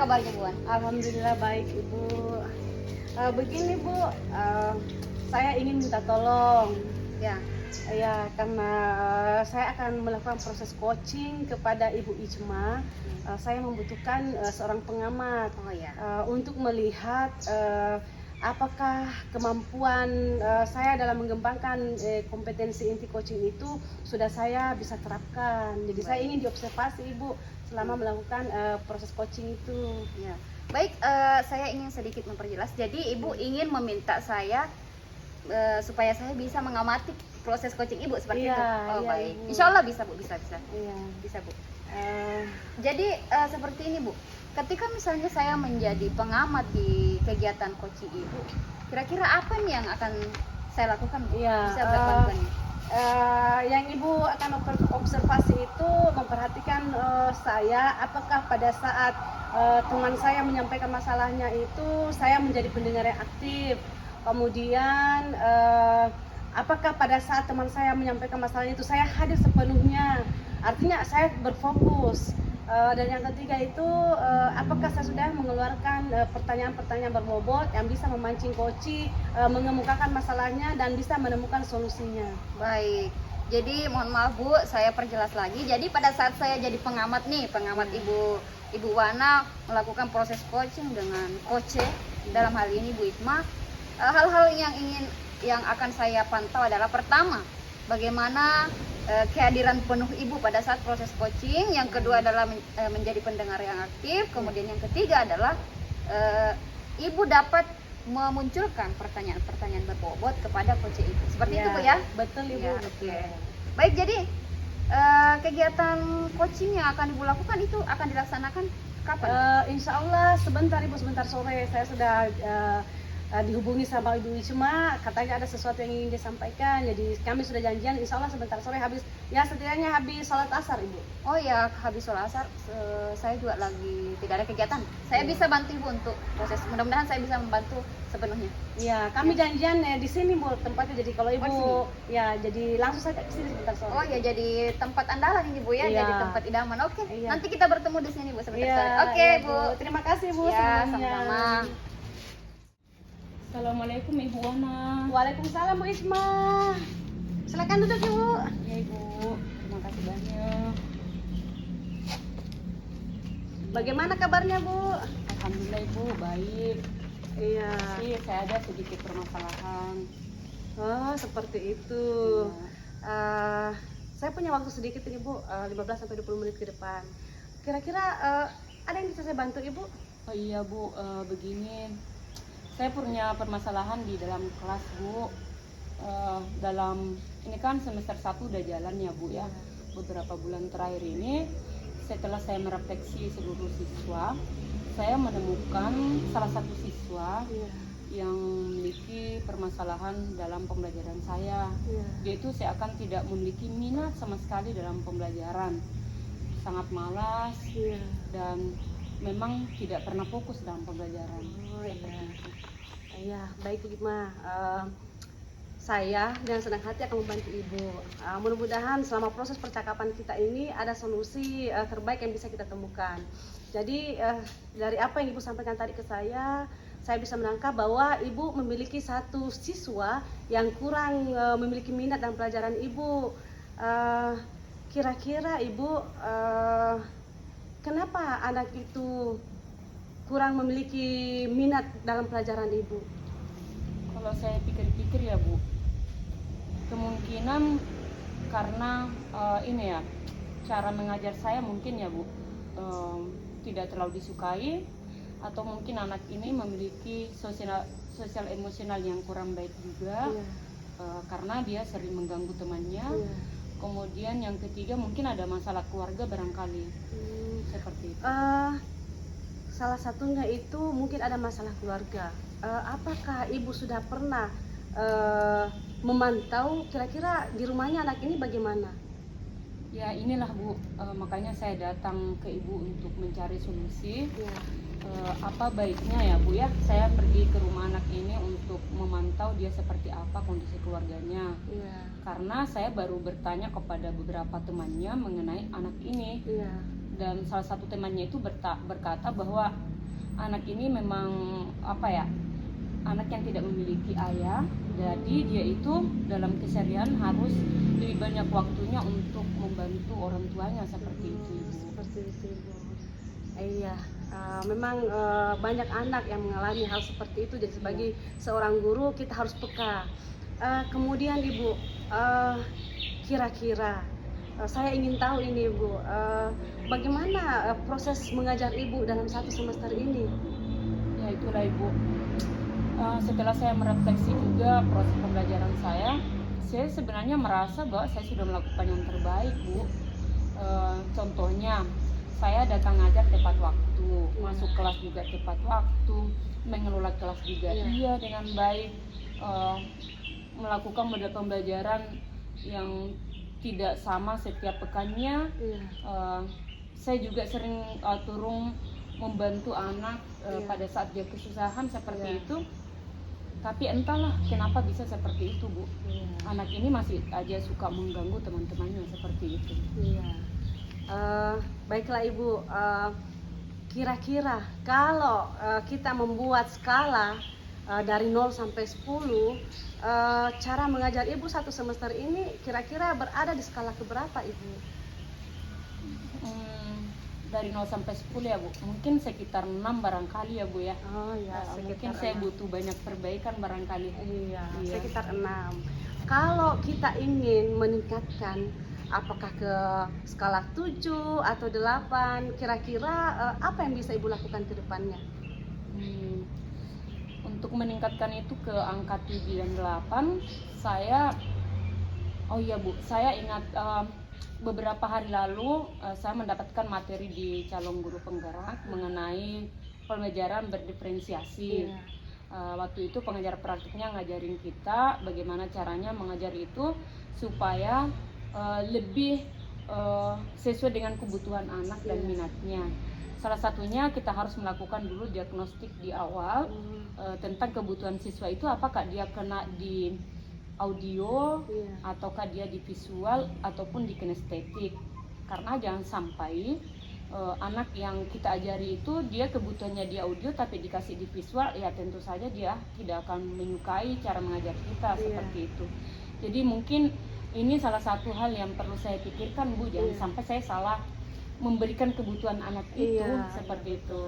kabarnya Bu Wan? Alhamdulillah baik Ibu. Begini Bu, saya ingin minta tolong. Ya. Ya, karena saya akan melakukan proses coaching kepada Ibu Ijma. Saya membutuhkan seorang pengamat Oh ya. untuk melihat apakah kemampuan saya dalam mengembangkan kompetensi inti coaching itu sudah saya bisa terapkan. Jadi saya ingin diobservasi Ibu selama melakukan proses coaching itu. Ya. Baik, saya ingin sedikit memperjelas. Jadi Ibu ingin meminta saya supaya saya bisa mengamati proses coaching Ibu seperti itu. Oh iya, baik. Ibu. Insya Allah bisa Bu, bisa. Iya. Bisa Bu. Jadi seperti ini Bu. Ketika misalnya saya menjadi pengamat di kegiatan coaching Ibu, kira-kira apa nih yang akan saya lakukan Bu? Iya, Bisa bantuan. yang Ibu akan observasi itu memperhatikan saya apakah pada saat teman saya menyampaikan masalahnya itu saya menjadi pendengar yang aktif. Kemudian apakah pada saat teman saya menyampaikan masalahnya itu saya hadir sepenuhnya, artinya saya berfokus. Dan yang ketiga itu apakah saya sudah mengeluarkan pertanyaan-pertanyaan berbobot yang bisa memancing coach mengemukakan masalahnya dan bisa menemukan solusinya. Baik. Jadi mohon maaf Bu, saya perjelas lagi. Jadi pada saat saya jadi pengamat nih, pengamat Ibu Wana melakukan proses coaching dengan coach dalam hal ini Bu Ijma, hal-hal yang akan saya pantau adalah pertama, bagaimana kehadiran penuh Ibu pada saat proses coaching. Yang kedua adalah menjadi pendengar yang aktif. Kemudian yang ketiga adalah Ibu dapat memunculkan pertanyaan-pertanyaan berbobot kepada coach Ibu. Seperti itu Bu ya? Betul Ibu. Ya, betul. oke. Baik, jadi kegiatan coaching yang akan Ibu lakukan itu akan dilaksanakan kapan? Insya Allah sebentar Ibu, sebentar sore saya sudah dihubungi sama Ibu Ijma, katanya ada sesuatu yang ingin disampaikan. Jadi kami sudah janjian insya Allah sebentar sore habis, ya setidaknya habis sholat asar Ibu. Oh ya, habis sholat asar saya juga lagi tidak ada kegiatan. Saya bisa bantu Ibu untuk proses, mudah-mudahan saya bisa membantu sepenuhnya. Ya, kami janjian di sini Bu tempatnya. Jadi kalau Ibu ya jadi langsung saja ke sini sebentar sore. Oh ya, jadi tempat andalan ini Bu ya, Iya. jadi tempat idaman. Oke, Iya. nanti kita bertemu di sini Bu sebentar Iya, sore. Oke iya, Bu. Terima kasih Bu Ya, semuanya. sama-sama. Assalamualaikum Ibu Wana. Waalaikumsalam Bu Ijma. Silakan duduk Ibu. Ya Ibu, terima kasih banyak. Bagaimana kabarnya Bu? Alhamdulillah Ibu, baik. Iya. Sih, saya ada sedikit permasalahan. Oh, seperti itu. Saya punya waktu sedikit ini Bu, 15 sampai 20 menit ke depan. Kira-kira ada yang bisa saya bantu Ibu? Oh iya Bu, begini. Saya punya permasalahan di dalam kelas Bu. Dalam ini kan semester 1 udah jalan ya Bu ya. Beberapa bulan terakhir ini setelah saya merefleksi seluruh siswa, saya menemukan salah satu siswa yang memiliki permasalahan dalam pembelajaran saya. Yaitu saya akan tidak memiliki minat sama sekali dalam pembelajaran, sangat malas dan memang tidak pernah fokus dalam pembelajaran. Iya, baik Bu Ijma. Saya dengan senang hati akan membantu Ibu. Mudah-mudahan selama proses percakapan kita ini ada solusi terbaik yang bisa kita temukan. Jadi dari apa yang Ibu sampaikan tadi ke saya bisa menangkap bahwa Ibu memiliki satu siswa yang kurang memiliki minat dalam pelajaran Ibu. Kira-kira Ibu kenapa anak itu kurang memiliki minat dalam pelajaran Ibu? Kalau saya pikir-pikir ya Bu, kemungkinan karena ini ya, cara mengajar saya mungkin ya Bu tidak terlalu disukai, atau mungkin anak ini memiliki sosial emosional yang kurang baik juga. Karena dia sering mengganggu temannya. Kemudian yang ketiga mungkin ada masalah keluarga barangkali. Seperti itu. Salah satunya itu mungkin ada masalah keluarga. Apakah Ibu sudah pernah memantau kira-kira di rumahnya anak ini bagaimana? Ya inilah Bu, makanya saya datang ke Ibu untuk mencari solusi. Apa baiknya ya Bu ya, saya pergi ke rumah anak ini untuk memantau dia seperti apa kondisi keluarganya. Karena saya baru bertanya kepada beberapa temannya mengenai anak ini. Dan salah satu temannya itu berkata bahwa anak ini memang apa ya, anak yang tidak memiliki ayah, jadi dia itu dalam keseharian harus lebih banyak waktunya untuk membantu orang tuanya seperti itu, Ibu. Seperti itu, Ibu. Iya, memang banyak anak yang mengalami hal seperti itu. Jadi sebagai seorang guru kita harus peka. Kemudian Ibu, kira-kira saya ingin tahu ini Ibu, bagaimana proses mengajar Ibu dalam 1 semester ini? Ya itulah Ibu. Setelah saya merefleksi juga proses pembelajaran saya sebenarnya merasa bahwa saya sudah melakukan yang terbaik, Bu. Contohnya, saya datang ngajar tepat waktu, masuk kelas juga tepat waktu, mengelola kelas juga iya dengan baik, melakukan model pembelajaran yang tidak sama setiap pekannya. Saya juga sering turun membantu anak pada saat dia kesusahan seperti itu. Tapi entahlah kenapa bisa seperti itu, Bu. Anak ini masih aja suka mengganggu teman-temannya seperti itu. Baiklah Ibu, kira-kira kalau kita membuat skala dari 0 sampai 10, cara mengajar Ibu 1 semester ini kira-kira berada di skala keberapa, Ibu? Dari 0 sampai 10 ya, Bu. Mungkin sekitar 6 barangkali ya, Bu ya. Oh ya, mungkin saya butuh banyak perbaikan barangkali. Iya, sekitar 6. Kalau kita ingin meningkatkan, apakah ke skala 7 atau 8, kira-kira apa yang bisa Ibu lakukan ke depannya? Untuk meningkatkan itu ke angka 7 dan 8, saya ingat beberapa hari lalu saya mendapatkan materi di calon guru penggerak mengenai pembelajaran berdiferensiasi. Waktu itu pengajar praktiknya ngajarin kita bagaimana caranya mengajar itu supaya lebih sesuai dengan kebutuhan anak dan minatnya. Salah satunya kita harus melakukan dulu diagnostik di awal tentang kebutuhan siswa itu, apakah dia kena di audio ataukah dia di visual ataupun di kinestetik. Karena jangan sampai anak yang kita ajari itu dia kebutuhannya di audio tapi dikasih di visual, ya tentu saja dia tidak akan menyukai cara mengajar kita seperti itu. Jadi mungkin ini salah satu hal yang perlu saya pikirkan, Bu, jangan sampai saya salah memberikan kebutuhan anak itu seperti itu.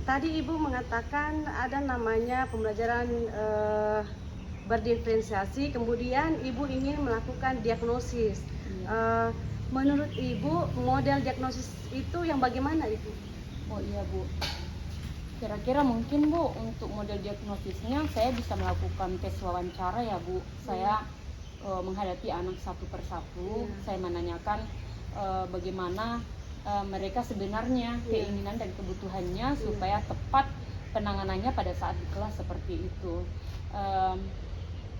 Tadi Ibu mengatakan ada namanya pembelajaran berdiferensiasi, kemudian Ibu ingin melakukan diagnosis. Menurut Ibu, model diagnosis itu yang bagaimana, Ibu? Oh iya, Bu. Kira-kira mungkin, Bu, untuk model diagnosisnya saya bisa melakukan tes wawancara ya, Bu. Saya menghadapi anak satu persatu, saya menanyakan bagaimana mereka sebenarnya keinginan dan kebutuhannya supaya tepat penanganannya pada saat di kelas seperti itu.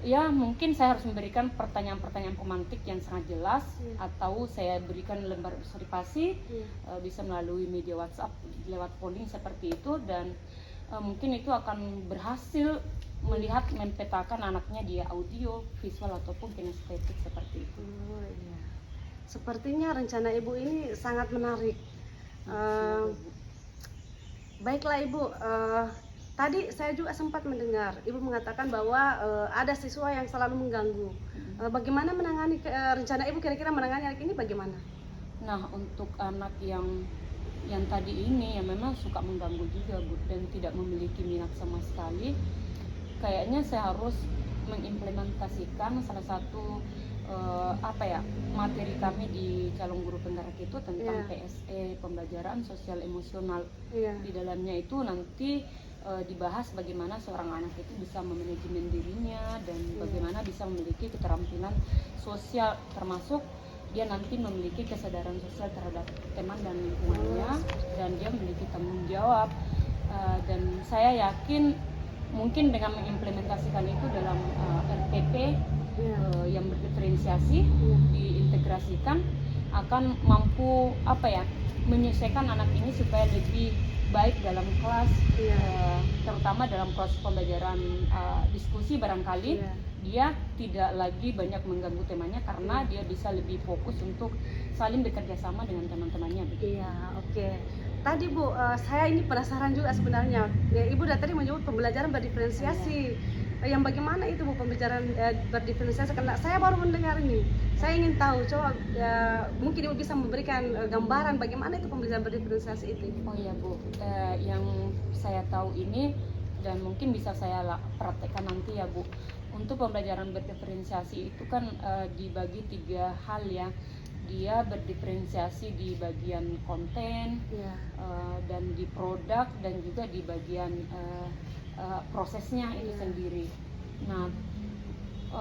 Ya mungkin saya harus memberikan pertanyaan-pertanyaan pemantik yang sangat jelas, atau saya berikan lembar observasi bisa melalui media WhatsApp lewat polling seperti itu, dan mungkin itu akan berhasil melihat mempetakan anaknya dia audio, visual ataupun kinestetik seperti itu. Sepertinya rencana Ibu ini sangat menarik. Baiklah Ibu, tadi saya juga sempat mendengar Ibu mengatakan bahwa ada siswa yang selalu mengganggu. Bagaimana menangani rencana Ibu, kira-kira menangani anak ini bagaimana? Nah, untuk anak yang tadi ini yang memang suka mengganggu juga, Bu, dan tidak memiliki minat sama sekali, kayaknya saya harus mengimplementasikan salah satu materi kami di calon guru penggerak itu tentang PSE, pembelajaran sosial emosional. Di dalamnya itu nanti dibahas bagaimana seorang anak itu bisa memanajemen dirinya dan bagaimana bisa memiliki keterampilan sosial, termasuk dia nanti memiliki kesadaran sosial terhadap teman dan lingkungannya, dan dia memiliki tanggung jawab. Dan saya yakin mungkin dengan mengimplementasikan itu dalam RPP yang berdiferensiasi diintegrasikan akan mampu menyesuaikan anak ini supaya lebih baik dalam kelas, Iya. terutama dalam proses pembelajaran diskusi barangkali. Iya. Dia tidak lagi banyak mengganggu temannya karena dia bisa lebih fokus untuk saling bekerja sama dengan teman-temannya. Iya, oke. Tadi Bu, saya ini penasaran juga sebenarnya. Ya, Ibu tadi menyebut pembelajaran berdiferensiasi. Yang bagaimana itu Bu pembelajaran berdiferensiasi? Karena saya baru mendengar ini. Saya ingin tahu, coba mungkin Ibu bisa memberikan gambaran bagaimana itu pembelajaran berdiferensiasi itu. Oh iya Bu, yang saya tahu ini dan mungkin bisa saya praktekkan nanti ya Bu. Untuk pembelajaran berdiferensiasi itu kan dibagi 3 hal ya. Dia berdiferensiasi di bagian konten, Iya. dan di produk, dan juga di bagian prosesnya itu Iya. sendiri. Nah,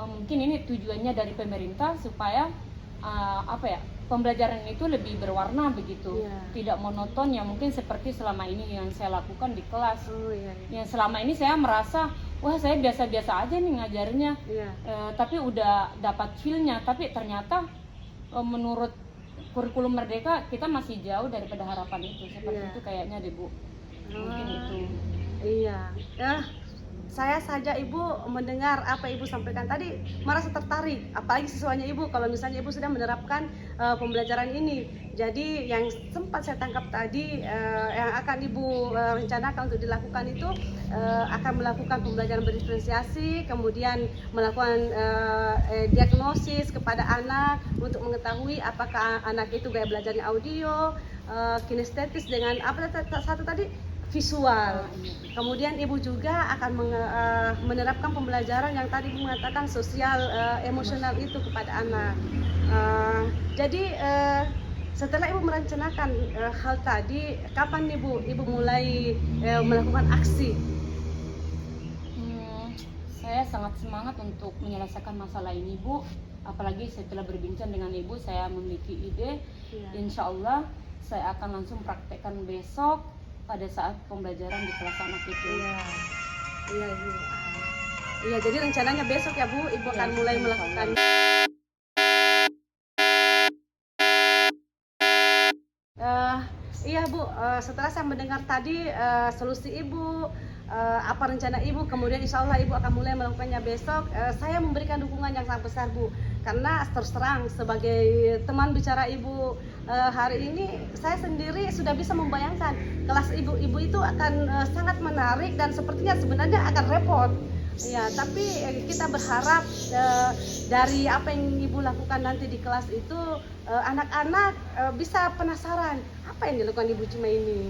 mungkin ini tujuannya dari pemerintah supaya pembelajaran itu lebih berwarna begitu, Iya. tidak monoton ya mungkin seperti selama ini yang saya lakukan di kelas. Oh iya. Yang selama ini saya merasa wah saya biasa-biasa aja nih ngajarnya, Iya. tapi udah dapat feel-nya, tapi ternyata menurut kurikulum Merdeka kita masih jauh daripada harapan itu, seperti Iya. itu kayaknya deh Bu. Mungkin itu. Iya. Saya saja Ibu mendengar apa Ibu sampaikan tadi merasa tertarik, apalagi siswanya Ibu kalau misalnya Ibu sudah menerapkan pembelajaran ini. Jadi yang sempat saya tangkap tadi yang akan Ibu rencanakan untuk dilakukan itu akan melakukan pembelajaran berdiferensiasi, kemudian melakukan diagnosis kepada anak untuk mengetahui apakah anak itu gaya belajarnya audio, kinestetis dengan apa satu tadi visual. Kemudian Ibu juga akan menerapkan pembelajaran yang tadi Ibu mengatakan sosial emosional itu kepada anak. Jadi setelah Ibu merencanakan hal tadi, kapan Ibu mulai melakukan aksi? Saya sangat semangat untuk menyelesaikan masalah ini Bu. Apalagi setelah berbincang dengan Ibu, saya memiliki ide. Iya. Insya Allah saya akan langsung praktekkan besok pada saat pembelajaran di kelas anak itu. Iya, iya Ibu. Iya, jadi rencananya besok ya Bu, Ibu akan mulai melakukan. Iya Bu, setelah saya mendengar tadi solusi Ibu, apa rencana Ibu, kemudian insya Allah Ibu akan mulai melakukannya besok. Saya memberikan dukungan yang sangat besar Bu, karena terus terang sebagai teman bicara Ibu hari ini, saya sendiri sudah bisa membayangkan kelas Ibu itu akan sangat menarik dan sepertinya sebenarnya akan repot. Ya, tapi kita berharap dari apa yang Ibu lakukan nanti di kelas itu anak-anak bisa penasaran apa yang dilakukan Ibu Cima ini.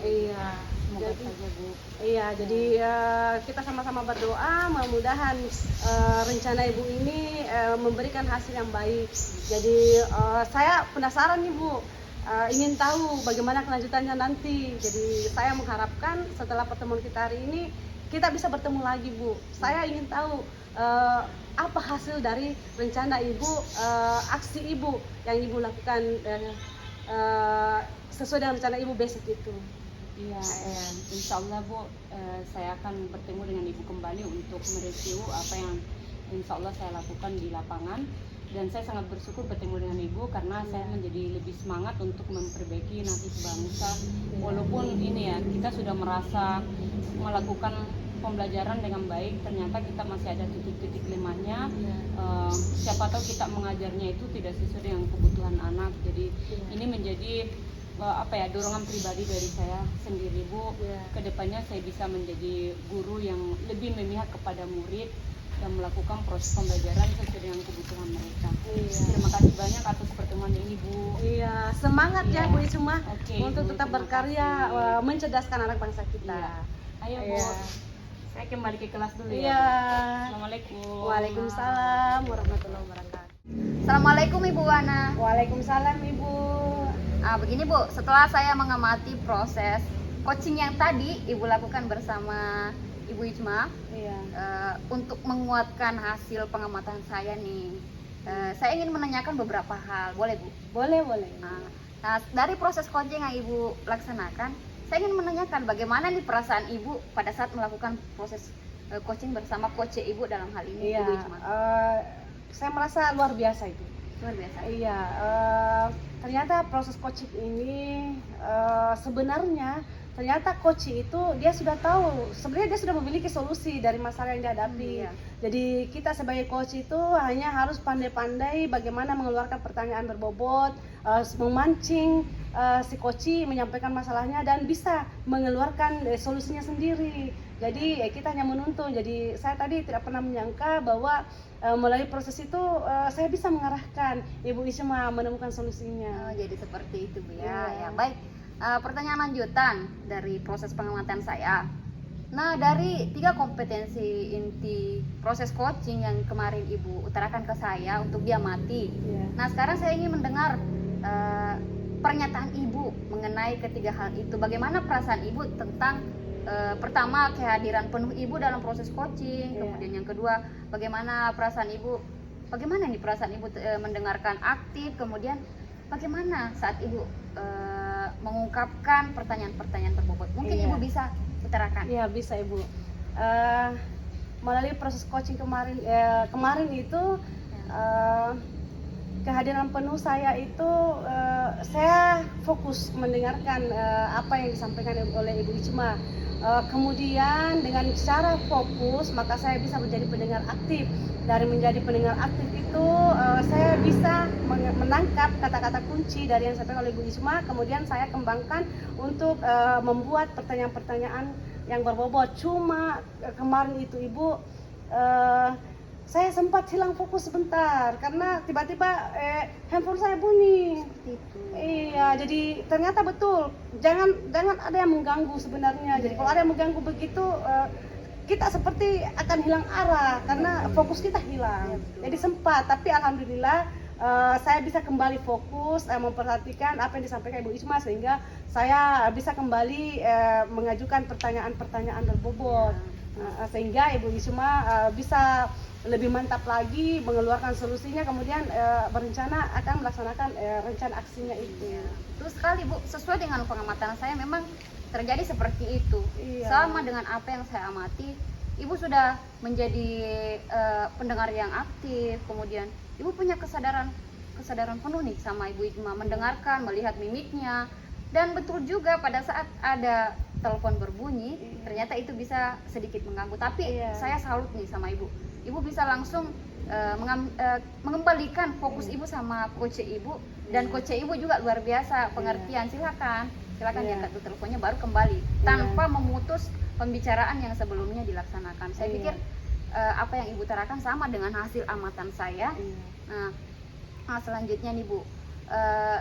Iya. Semoga saja Bu. Iya, jadi kita sama-sama berdoa mudah-mudahan rencana Ibu ini memberikan hasil yang baik. Jadi saya penasaran nih Bu, ingin tahu bagaimana kelanjutannya nanti. Jadi saya mengharapkan setelah pertemuan kita hari ini kita bisa bertemu lagi Bu. Saya ingin tahu apa hasil dari rencana Ibu, aksi Ibu yang Ibu lakukan sesuai dengan rencana Ibu besok itu. Iya, insya Allah Bu, saya akan bertemu dengan Ibu kembali untuk mereview apa yang insya Allah saya lakukan di lapangan. Dan saya sangat bersyukur bertemu dengan Ibu karena saya menjadi lebih semangat untuk memperbaiki nasib bangsa. Walaupun ini ya, kita sudah merasa melakukan pembelajaran dengan baik, ternyata kita masih ada titik-titik lemahnya. Siapa tahu kita mengajarnya itu tidak sesuai dengan kebutuhan anak. Jadi ini menjadi dorongan pribadi dari saya sendiri Bu. Kedepannya saya bisa menjadi guru yang lebih memihak kepada murid dan melakukan proses pembelajaran sesuai dengan kebutuhan mereka. Terima kasih banyak atas pertemuan ini Bu. Iya, semangat ya Bu Isma untuk Bu, tetap terima berkarya mencerdaskan anak bangsa kita. Ayo Bu, saya kembali ke kelas dulu ya. Iya. Assalamualaikum. Waalaikumsalam warahmatullahi wabarakatuh. Assalamualaikum Ibu Wana. Waalaikumsalam Ibu. Begini Bu, setelah saya mengamati proses coaching yang tadi Ibu lakukan bersama Ibu Ijma, Iya. untuk menguatkan hasil pengamatan saya nih, saya ingin menanyakan beberapa hal, boleh Bu? Boleh. Nah, dari proses coaching yang Ibu laksanakan, saya ingin menanyakan bagaimana nih perasaan Ibu pada saat melakukan proses coaching bersama coach Ibu dalam hal ini, Iya. Ibu Ijma. Saya merasa luar biasa itu. Luar biasa. Iya, ternyata proses coaching ini sebenarnya ternyata coach itu dia sudah tahu, sebenarnya dia sudah memiliki solusi dari masalah yang dihadapi. Iya. Jadi kita sebagai coach itu hanya harus pandai-pandai bagaimana mengeluarkan pertanyaan berbobot, memancing si coach menyampaikan masalahnya dan bisa mengeluarkan solusinya sendiri. Jadi kita hanya menuntun. Jadi saya tadi tidak pernah menyangka bahwa melalui proses itu saya bisa mengarahkan Ibu Isma menemukan solusinya. Oh, jadi seperti itu Bu ya. Iya. Ya baik. Pertanyaan lanjutan dari proses pengamatan saya. Nah, dari 3 kompetensi inti proses coaching yang kemarin Ibu utarakan ke saya untuk diamati. Iya. Nah, sekarang saya ingin mendengar pernyataan Ibu mengenai ketiga hal itu. Bagaimana perasaan Ibu tentang pertama kehadiran penuh Ibu dalam proses coaching, Iya. kemudian yang kedua bagaimana perasaan Ibu, bagaimana nih perasaan Ibu mendengarkan aktif, kemudian bagaimana saat Ibu mengungkapkan pertanyaan-pertanyaan berbobot. Mungkin Iya. Ibu bisa utarakan. Iya bisa Ibu. Melalui proses coaching kemarin itu kehadiran penuh saya itu saya fokus mendengarkan apa yang disampaikan oleh Ibu Isma. Kemudian dengan cara fokus maka saya bisa menjadi pendengar aktif. Dari menjadi pendengar aktif itu saya bisa menangkap kata-kata kunci dari yang disampaikan oleh Ibu Isma. Kemudian saya kembangkan untuk membuat pertanyaan-pertanyaan yang berbobot. Cuma kemarin itu Ibu saya sempat hilang fokus sebentar karena tiba-tiba handphone saya bunyi. Seperti itu. Iya, jadi ternyata betul. Jangan ada yang mengganggu sebenarnya. Jadi kalau ada yang mengganggu begitu kita seperti akan hilang arah karena fokus kita hilang. Jadi sempat, tapi alhamdulillah saya bisa kembali fokus memperhatikan apa yang disampaikan Ibu Isma sehingga saya bisa kembali mengajukan pertanyaan-pertanyaan berbobot. Sehingga Ibu Isma bisa lebih mantap lagi mengeluarkan solusinya, kemudian berencana akan melaksanakan rencana aksinya itu. Betul sekali Bu, sesuai dengan pengamatan saya memang terjadi seperti itu. Iya. Sama dengan apa yang saya amati, Ibu sudah menjadi pendengar yang aktif, kemudian Ibu punya kesadaran penuh nih sama Ibu Isma, mendengarkan, melihat mimiknya, dan betul juga pada saat ada telepon berbunyi, ternyata itu bisa sedikit mengganggu. Tapi saya salut nih sama Ibu. Ibu bisa langsung mengembalikan fokus Ibu sama coach Ibu, dan coach Ibu juga luar biasa pengertian. Silakan diangkat tuh teleponnya baru kembali tanpa memutus pembicaraan yang sebelumnya dilaksanakan. Saya pikir apa yang Ibu utarakan sama dengan hasil amatan saya. Nah, selanjutnya nih Bu,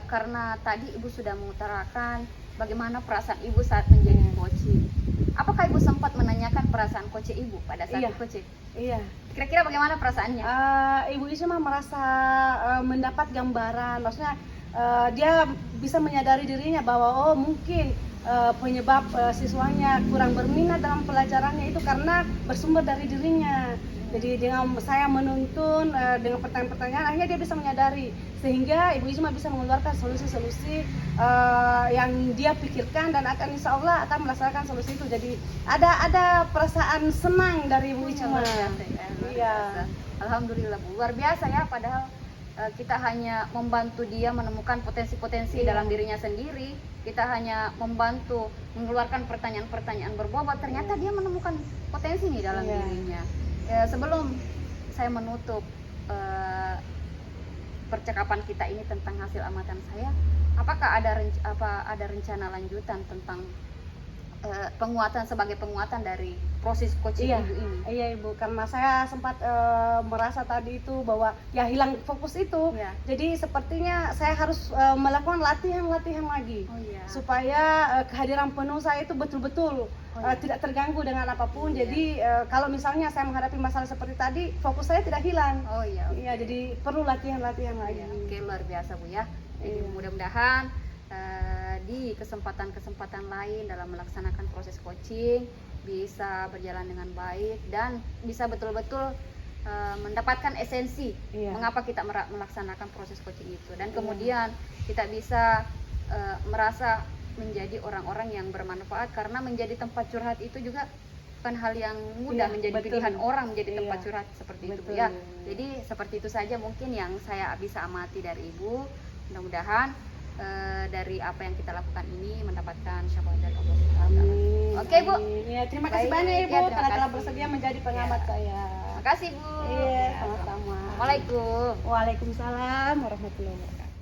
karena tadi Ibu sudah mengutarakan bagaimana perasaan Ibu saat menjadi coach. Apakah Ibu sempat menanyakan perasaan coach Ibu pada saat coach? Iya. Kira-kira bagaimana perasaannya? Ibu Isma merasa mendapat gambaran, maksudnya dia bisa menyadari dirinya bahwa mungkin penyebab siswanya kurang berminat dalam pelajarannya itu karena bersumber dari dirinya. Jadi dengan saya menuntun dengan pertanyaan-pertanyaan, akhirnya dia bisa menyadari, sehingga Ibu Isma bisa mengeluarkan solusi-solusi yang dia pikirkan dan akan insya Allah akan melaksanakan solusi itu. Jadi ada perasaan senang dari Ibu Isma. Iya. Alhamdulillah Bu, luar biasa ya. Padahal kita hanya membantu dia menemukan potensi-potensi dalam dirinya sendiri. Kita hanya membantu mengeluarkan pertanyaan-pertanyaan berbobot. Ternyata dia menemukan potensi nih dalam dirinya. Sebelum saya menutup percakapan kita ini tentang hasil amatan saya, apakah ada rencana lanjutan tentang penguatan sebagai penguatan dari proses coaching Ibu ini? Iya Ibu, karena saya sempat merasa tadi itu bahwa hilang fokus itu. Jadi sepertinya saya harus melakukan latihan lagi supaya kehadiran penuh saya itu betul-betul tidak terganggu dengan apapun. Jadi kalau misalnya saya menghadapi masalah seperti tadi, fokus saya tidak hilang. Iya, jadi perlu latihan lagi. Oke, luar biasa Bu ya. Jadi mudah-mudahan di kesempatan-kesempatan lain dalam melaksanakan proses coaching bisa berjalan dengan baik dan bisa betul-betul mendapatkan esensi mengapa kita melaksanakan proses coaching itu, dan kemudian kita bisa merasa menjadi orang-orang yang bermanfaat, karena menjadi tempat curhat itu juga bukan hal yang mudah, menjadi pilihan orang menjadi tempat curhat seperti itu Bu ya. Jadi seperti itu saja mungkin yang saya bisa amati dari Ibu. Mudah-mudahan dari apa yang kita lakukan ini mendapatkan syafaat dari Allah Subhanahu wa Ta'ala. Amin. Oke, Bu. Amin. Ya, terima kasih Baik, banyak ya, Ibu terima karena telah kasih. bersedia menjadi pengamat Ya. saya. Makasih Bu. Iya, sama-sama. Assalamualaikum. Waalaikumsalam warahmatullahi wabarakatuh.